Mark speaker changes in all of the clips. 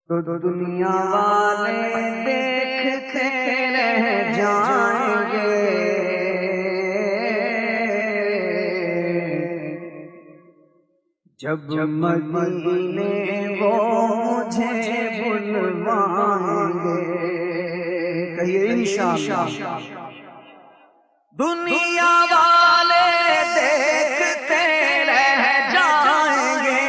Speaker 1: تو دنیا والے دیکھتے رہ جائیں گے، جب مدینے وہ مجھے بلوائیں گے۔ کہیے انشاءاللہ۔ دنیا والے دیکھتے رہ جائیں گے،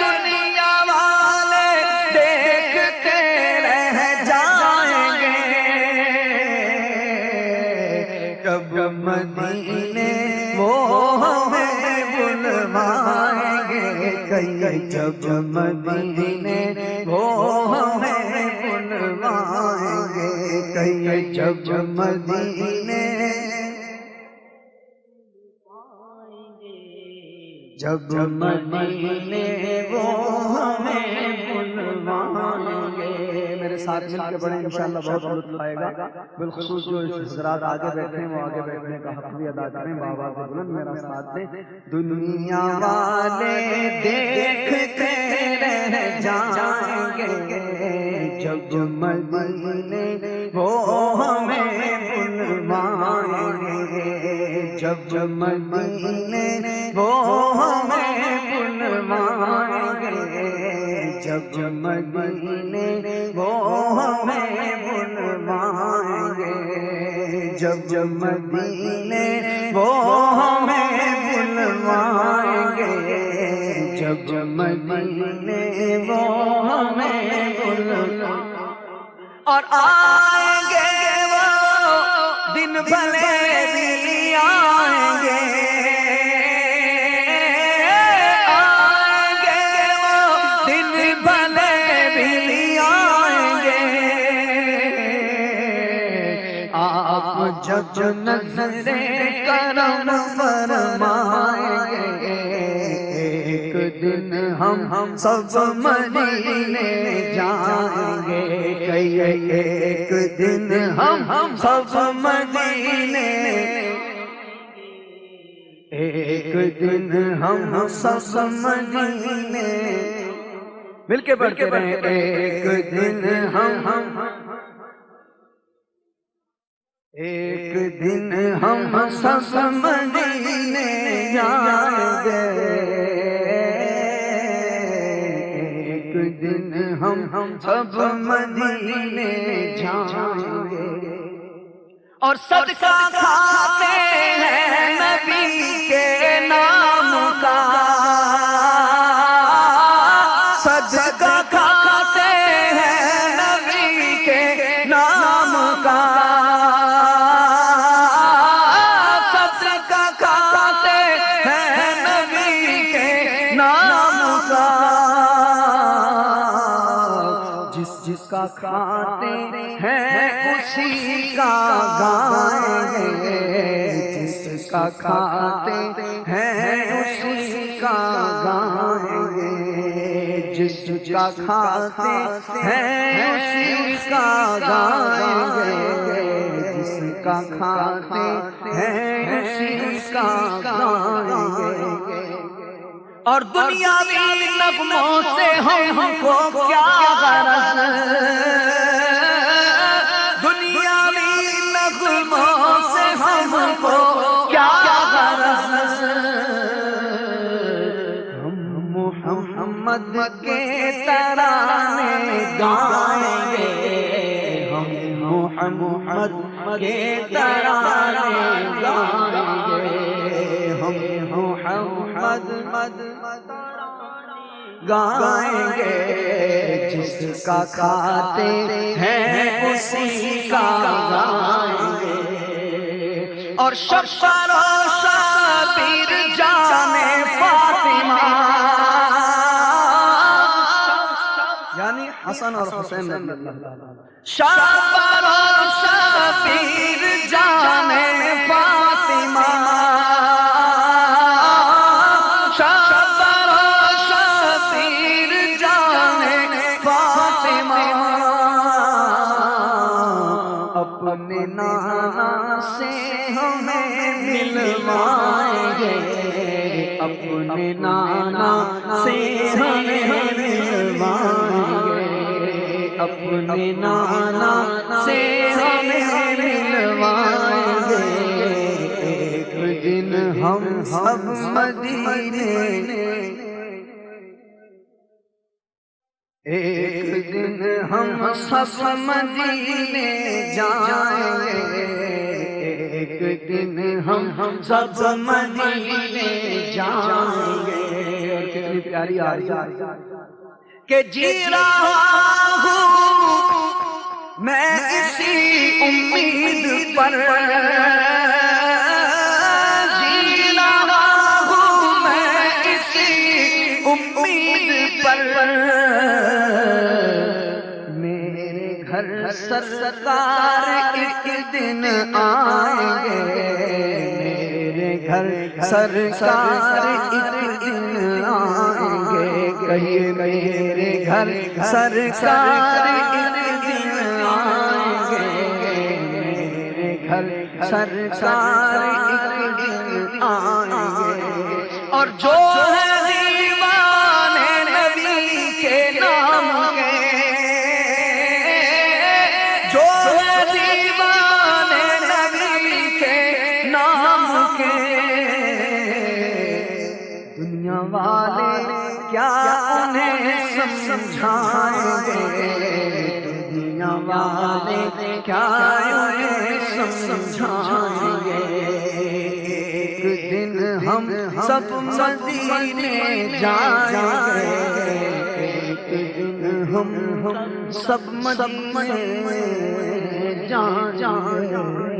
Speaker 1: دنیا والے دیکھتے رہ جائیں گے، جب مدینے وہ ہمیں بلوائیں گے۔ کہیں جب مدینے وہ ہمیں بلوائیں گے، کہیں جب مدینے جب مدینے وہ ہمیں بلوائیں گے۔ میرے ساتھ مل کے پڑھیں انشاءاللہ بہت لطف آئے گا، بالخصوص جو حضرات آگے بیٹھے ہیں وہ آگے بیٹھنے کا حق بھی ادا کریں، بآواز بلند میرا ساتھ دیں۔ دنیا والے دیکھتے رہ جائیں گے، جب مدینے وہ ہمیں بلوائیں گے، جب مدینے وہ ہمیں بلوائیں گے، جب مدینے وہ ہمیں بلوائیں گے، جب مدینے وہ ہمیں بلوائیں گے، جب مدینے وہ ہمیں بلوائیں گے۔ اور آئیں گے وہ دن بھلے بھی آئیں گے، آئیں گے وہ دن بھلے بھی آئیں گے، آپ جب نظر کرم فرمائیں گے، ایک دن ہم سب مدینے جائیں گے، ایک دن ہم سب مدینے، ایک دن ہم سب مدینے، مل کے پڑھتے رہیں، ایک دن ایک دن ہم سب مدینے جائیں گے، ایک دن ہم سب مدینے جائیں گے، اور صدقہ کھاتے ہیں نبی کے نام کا، صدقہ کھاتے ہیں نبی کے نام کا، صدقہ کھاتے ہیں نبی کے نام کا، جس کا کھاتے ہیں اسی کا گائیں گے، جس کا کھاتے ہیں اسی کا گائیں گے، جس کا کھاتے ہیں اسی کا گائیں گے، جس کا کھاتے ہیں اسی کا گائیں گے۔ اور دنیاوی نغموں سے ہم کو کیا غرض، دنیاوی نغموں سے ہم کو کیا غرض، ہم محمد کے ترانے گائیں گے، ہم محمد کے ترانے گائیں گے، ہم محمد گائیں گے، جس کا کھاتے ہیں اسی کا گائیں گے۔ اور شبر و شبیر جان فاطمہ، یعنی حسن اور حسین رضی اللہ عنہ، شبر و شبیر جان فاطمہ، اپنے نانا سے ہمیں ملوائیں گے، اپنے نانا سے ہمیں ملوائیں گے، اپنے نانا سے ہمیں ملوائیں گے، ایک دن ہم سب مدینے، ایک دن ہم سب مدینے جائیں گے، ایک دن ہم سب مدینے جائیں گے۔ اور کتنی پیاری آیت کہ جی رہا ہوں میں اسی امید پر، جی رہا ہوں میں اسی امید پر، میرے گھر سرکار ایک دن آئیں گے، میرے گھر سرکار ایک دن آئیں گے، کہیے میرے گھر سرکار ایک دن آئیں گے، میرے گھر سرکار ایک دن آئیں گے، اور جو ہے دیوانے نبی کے نام کے، جو ہے دیوانے نبی کے نام کے، دنیا والے کیا انہیں سمجھائیں گے، دنیا والے کیا انہیں سمجھائیں گے، ایک دن ہم سب مدینے جائیں گے، ایک دن ہم سب مدینے جائیں گے۔